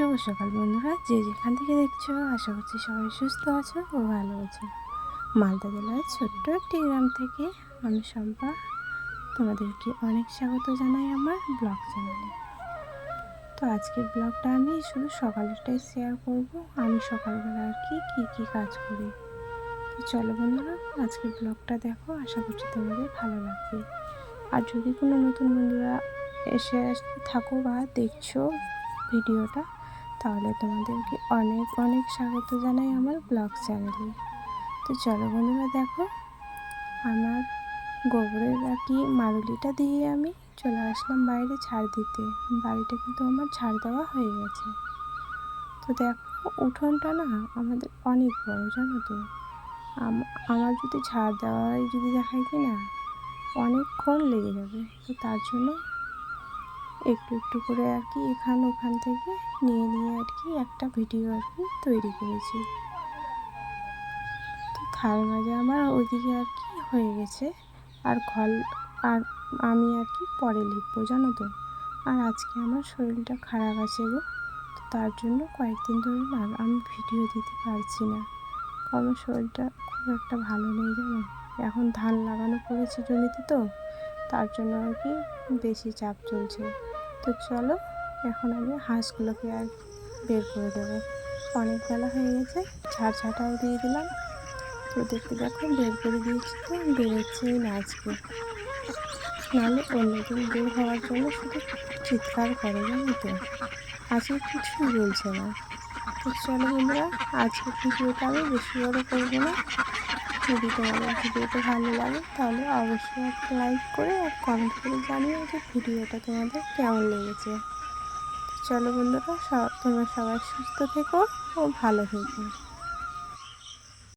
শুভ সকাল বন্ধুরা, যে যেখান থেকে দেখছো আশা করছি সবাই সুস্থ আছো ও ভালো আছো। মালদা জেলার ছোট্ট একটি গ্রাম থেকে আমি শম্পা তোমাদেরকে অনেক স্বাগত জানাই আমার ব্লগ চ্যানেলে। তো আজকের ব্লগটা আমি শুধু সকালেরটাই শেয়ার করব, আমি সকালবেলা আর কি কি কাজ করি। তো চলো বন্ধুরা, আজকের ব্লগটা দেখো, আশা করছি তোমাদের ভালো লাগবে। আর যদি কোনো নতুন বন্ধুরা এসে থাকো বা দেখছো ভিডিওটা, তাহলে তোমাদেরকে অনেক অনেক স্বাগত জানাই আমার ব্লগ চ্যানেলে। তো চলো বন্ধুরা, দেখো আমার গোবরের মারুলিটা দিয়ে আমি চলে আসলাম বাইরে ঝাড় দিতে। বাড়িটা কিন্তু আমার ঝাড় দেওয়া হয়ে গেছে। তো দেখো, উঠোনটা না আমাদের অনেক বড়, জানো তো। আমার যদি ঝাড় দেওয়াই যদি দেখাই কি না, অনেকক্ষণ লেগে যাবে। তো তার জন্য একটু একটু করে ওখান থেকে নিয়ে একটা ভিডিও তৈরি করেছি। তো থাল মাজা আমার ওইদিকে হয়ে গেছে, আর আর আমি পরে লিখবো, জানো তো। আর আজকে আমার শরীরটা খারাপ আছে গো, তো তার জন্য কয়েকদিন ধরে না আমি ভিডিও দিতে পারছি না, কারণ শরীরটা খুব একটা ভালো নেই, জানো। এখন ধান লাগানো পড়েছে জমিতে, তো তার জন্য বেশি চাপ চলছে। তো চলো, এখন আমি হাঁসগুলোকে বের করে দেবো। অনেক বেলা হয়ে গেছে, ঝাড়ঝাঁটাও দিয়ে দিলাম। তো ওদেরকে দেখো বের করে দিয়েছি, তো বেরোচ্ছেই না আজকে। নাহলে অন্যদিন বের হওয়ার জন্য শুধু চিৎকার করে, জানো তো। আজকে কিছুই বলছে না। তো চলো বন্ধুরা, আজকে ভিডিওটা আমি বেশি বড় করবো না। যদি তোমাদের ভিডিওটা ভালো লাগে তাহলে অবশ্যই একটা লাইক করে আর কমেন্ট করে জানিও যে ভিডিওটা তোমাদের কেমন লেগেছে। চলো বন্ধুরা, তোমরা সবাই সুস্থ থেকো ও ভালো থেকো।